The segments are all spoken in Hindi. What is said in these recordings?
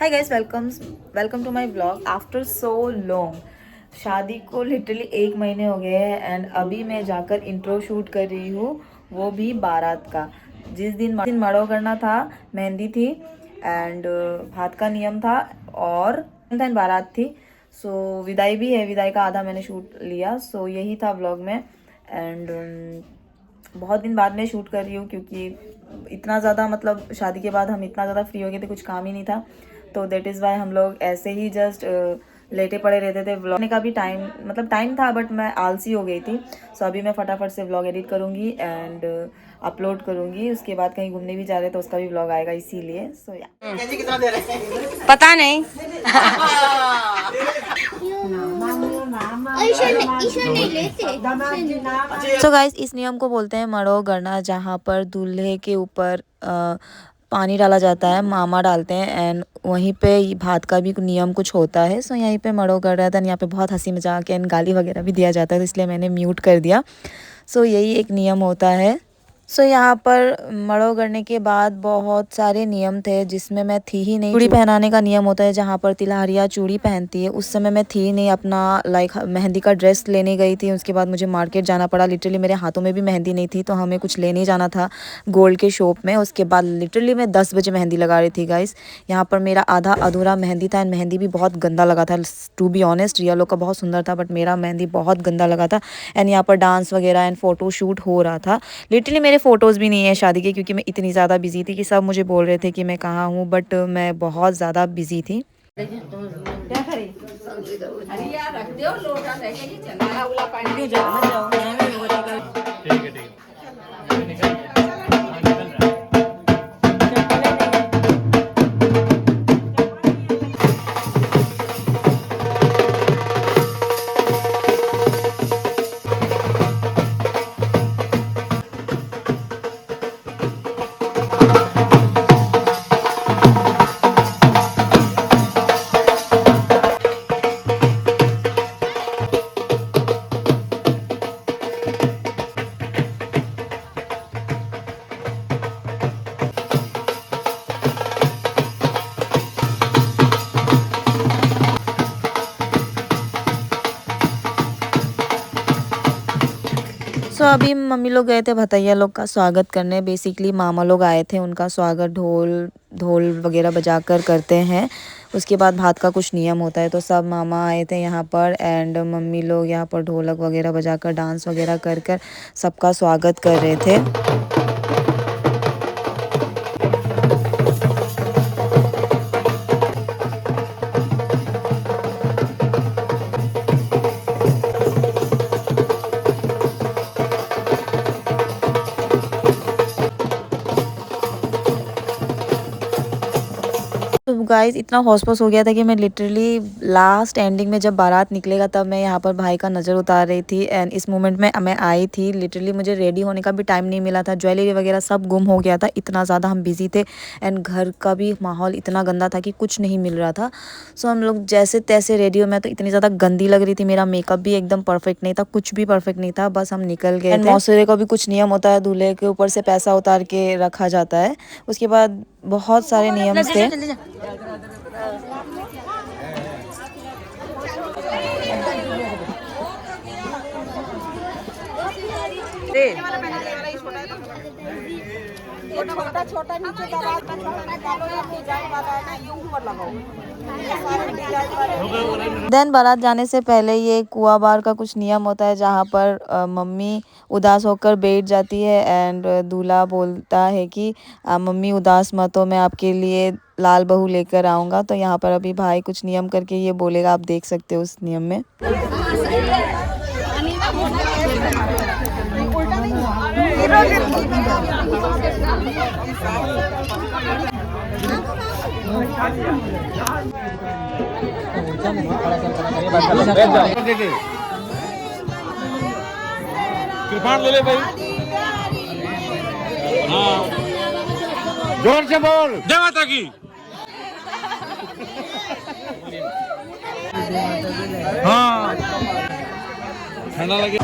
Hi guys, welcome to my blog after so long. शादी को लिटरली 1 महीने हो गए हैं एंड अभी मैं जाकर इंट्रो शूट कर रही हूँ, वो भी बारात का। जिस दिन मड़ो करना था, मेहंदी थी एंड भात का नियम था और बारात थी। सो विदाई भी है, विदाई का आधा मैंने शूट लिया। सो यही था व्लॉग में एंड बहुत दिन बाद में शूट कर रही हूँ क्योंकि इतना ज़्यादा मतलब शादी के बाद हम इतना ज़्यादा फ्री हो गए थे, कुछ काम ही नहीं था। तो दैट इज़ वाई हम लोग ऐसे ही जस्ट लेटे पड़े रहते थे। व्लॉग का भी टाइम था बट मैं आलसी हो गई थी। सो अभी मैं फटाफट से व्लॉग एडिट करूँगी एंड अपलोड करूँगी। उसके बाद कहीं घूमने भी जा रहे तो उसका भी व्लॉग आएगा इसीलिए। सो या पता नहीं। सो गाइस, इस नियम को बोलते हैं मड़ो गरना, जहाँ पर दूल्हे के ऊपर पानी डाला जाता है, मामा डालते हैं एंड वहीं पे भात का भी नियम कुछ होता है। सो यहीं पे मड़ो कर रहा था, यहाँ पे बहुत हंसी मजाक एंड गाली वगैरह भी दिया जाता है, तो इसलिए मैंने म्यूट कर दिया। सो यही एक नियम होता है। सो यहाँ पर मड़ो करने के बाद बहुत सारे नियम थे जिसमें मैं थी ही नहीं। चूड़ी पहनाने का नियम होता है, जहाँ पर तिलहरिया चूड़ी पहनती है, उस समय मैं थी नहीं। अपना मेहंदी का ड्रेस लेने गई थी, उसके बाद मुझे मार्केट जाना पड़ा। लिटरली मेरे हाथों में भी मेहंदी नहीं थी, तो हमें कुछ लेने जाना था गोल्ड के शॉप में। उसके बाद लिटरली मैं 10 बजे मेहंदी लगा रही थी गाइस। यहाँ पर मेरा आधा अधूरा मेहंदी था एंड मेहंदी भी बहुत गंदा लगा था। टू बी ऑनेस्ट, रिया लोग का बहुत सुंदर था बट मेरा मेहंदी बहुत गंदा लगा था। एंड यहाँ पर डांस वगैरह एंड फोटो शूट हो रहा था। लिटरली मेरे फोटोज़ भी नहीं है शादी के, क्योंकि मैं इतनी ज़्यादा बिजी थी कि सब मुझे बोल रहे थे कि मैं कहाँ हूँ, बट मैं बहुत ज़्यादा बिजी थी। सो अभी मम्मी लोग गए थे भतैया लोग का स्वागत करने। बेसिकली मामा लोग आए थे, उनका स्वागत ढोल ढोल वगैरह बजाकर करते हैं। उसके बाद भात का कुछ नियम होता है, तो सब मामा आए थे यहाँ पर एंड मम्मी लोग यहाँ पर ढोलक वगैरह बजाकर डांस वगैरह कर कर सबका स्वागत कर रहे थे। तो गाइस, इतना हौस-पौस हो गया था कि मैं लिटरली लास्ट एंडिंग में जब बारात निकलेगा तब मैं यहाँ पर भाई का नज़र उतार रही थी एंड इस मोमेंट में मैं आई थी। लिटरली मुझे रेडी होने का भी टाइम नहीं मिला था, ज्वेलरी वगैरह सब गुम हो गया था, इतना ज़्यादा हम बिजी थे एंड घर का भी माहौल इतना गंदा था कि कुछ नहीं मिल रहा था। सो हम लोग जैसे तैसे रेडी हो। मैं तो इतनी ज़्यादा गंदी लग रही थी, मेरा मेकअप भी एकदम परफेक्ट नहीं था, कुछ भी परफेक्ट नहीं था, बस हम निकल गए थे। मौसेरे का भी कुछ नियम होता है, दूल्हे के ऊपर से पैसा उतार के रखा जाता है। उसके बाद बहुत सारे नियम थे। छोटा छोटा नीचे का रास्ता छोटा निकालो या डिजाइन वाला है ना, ये ऊपर लगाओ। ये सारे डिजाइन वाले। देन बारात जाने से पहले ये कुआ बार का कुछ नियम होता है, जहाँ पर मम्मी उदास होकर बैठ जाती है एंड दूल्हा बोलता है कि मम्मी उदास मत हो, मैं आपके लिए लाल बहू लेकर आऊँगा। तो यहाँ पर अभी भाई कुछ नियम करके ये बोलेगा, आप देख सकते हो उस नियम में। कृपाण ले ले भाई। हाँ, जोर से बोल, जय माता की। हाँ, ठंडा लगे।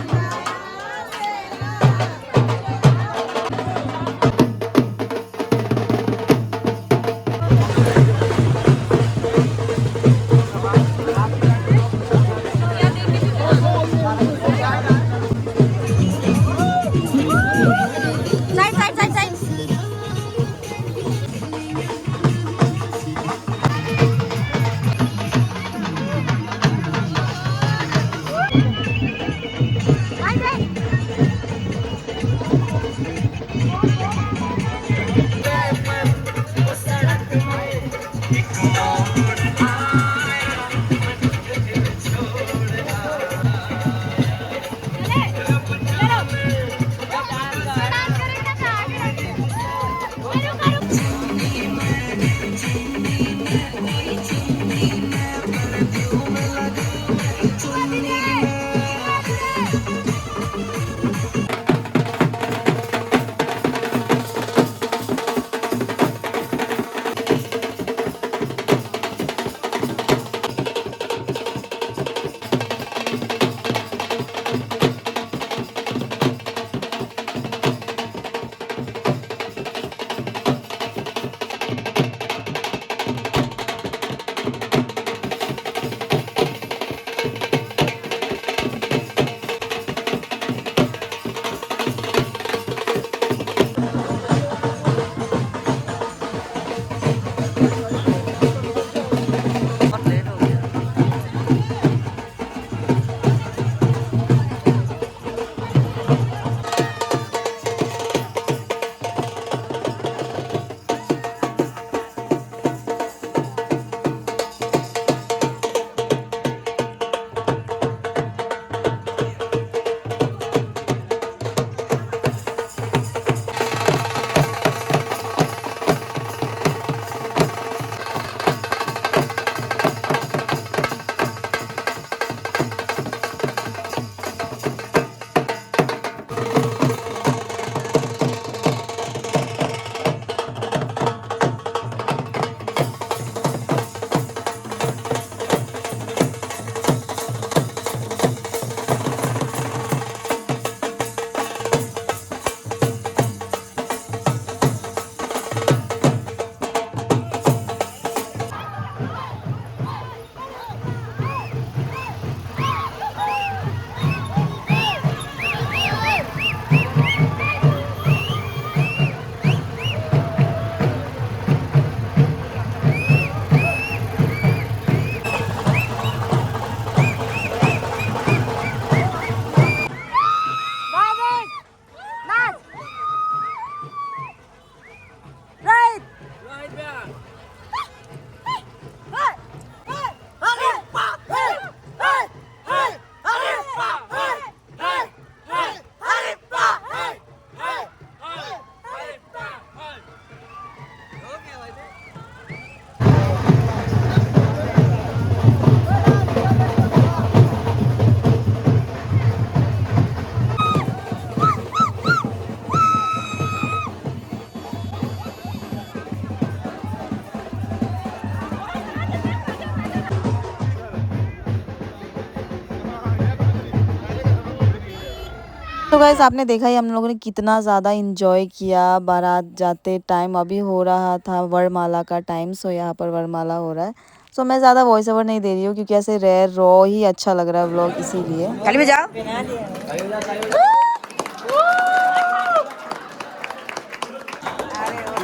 तो गाइस आपने देखा ही हम लोगों ने कितना ज़्यादा इंजॉय किया बारात जाते टाइम। अभी हो रहा था वरमाला का टाइम, सो यहाँ पर वरमाला हो रहा है। सो मैं ज़्यादा वॉइस ओवर नहीं दे रही हूँ क्योंकि ऐसे रेयर रॉ ही अच्छा लग रहा है व्लॉग, इसीलिए। खाली में जाओ।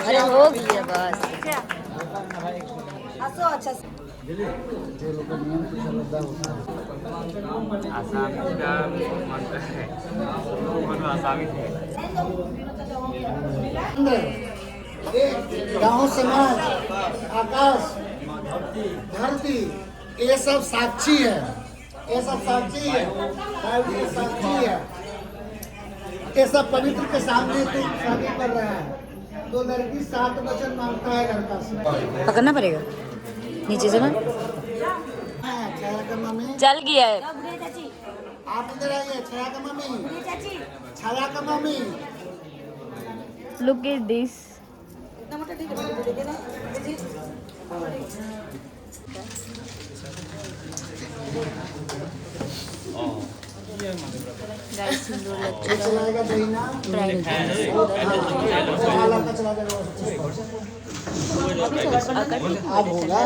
अरे हो गया बस। अच्छा गाँव समाज, आकाश, धरती, ये सब साक्षी है, ये सब साक्षी है, ये साक्षी है। ये सब पवित्र के सामने तो शादी कर रहे हैं। तो लड़की 7 वचन मांगता है घर का। पकड़ना पड़ेगा नीचे से ना। छाया का मम्मी चल गया है। आप इधर आइए। छाया का मम्मी, छाया का मम्मी। Look at this. चलाएगा दहीना, अब होगा।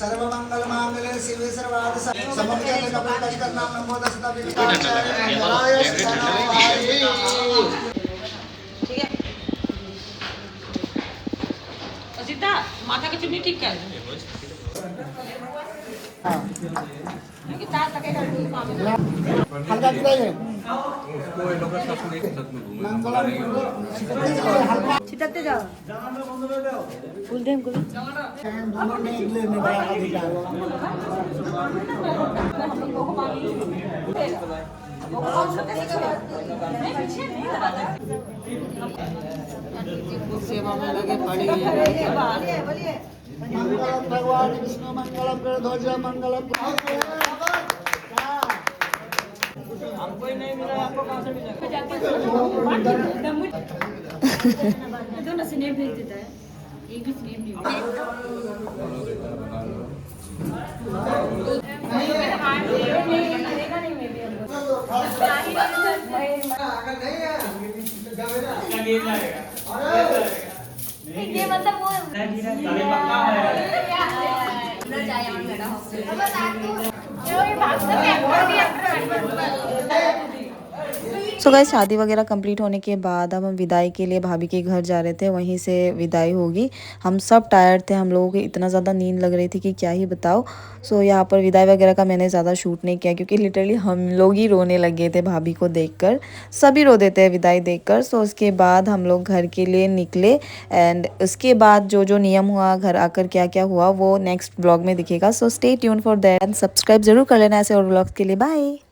सर्वमंगल मांगल्ये शिवे सर्वार्थ साधिके शरण्ये त्र्यंबके नमो ठीक है सीधा माथा की चुन्नी ठीक कर हल्का गिराइए। उसको ये लोग साथ में एक साथ में घूमे हम बोला नहीं छिटकते जाओ फूल दे हमको दोनों ने एक लेने का अधिकार सेवा में लगे पड़े मंगलम भगवान विष्णु मंगलम ध्वज मंगलम हमको ही नहीं मिला आपको कहां से मिलेगा दोनों स्नैप भेज देता है एक भी स्नैप नहीं ये मतलब वो सो गाइस शादी वगैरह कंप्लीट होने के बाद अब हम विदाई के लिए भाभी के घर जा रहे थे, वहीं से विदाई होगी। हम सब टायर्ड थे, हम लोगों को इतना ज़्यादा नींद लग रही थी कि क्या ही बताओ। सो यहाँ पर विदाई वगैरह का मैंने ज़्यादा शूट नहीं किया क्योंकि लिटरली हम लोग ही रोने लगे थे भाभी को देखकर, सभी रो देते हैं विदाई देखकर। सो उसके बाद हम लोग घर के लिए निकले एंड उसके बाद जो जो नियम हुआ, घर आकर क्या क्या हुआ, वो नेक्स्ट ब्लॉग में दिखेगा। So stay tune for that and subscribe जरूर कर लेना ऐसे और ब्लॉग्स के लिए। बाय।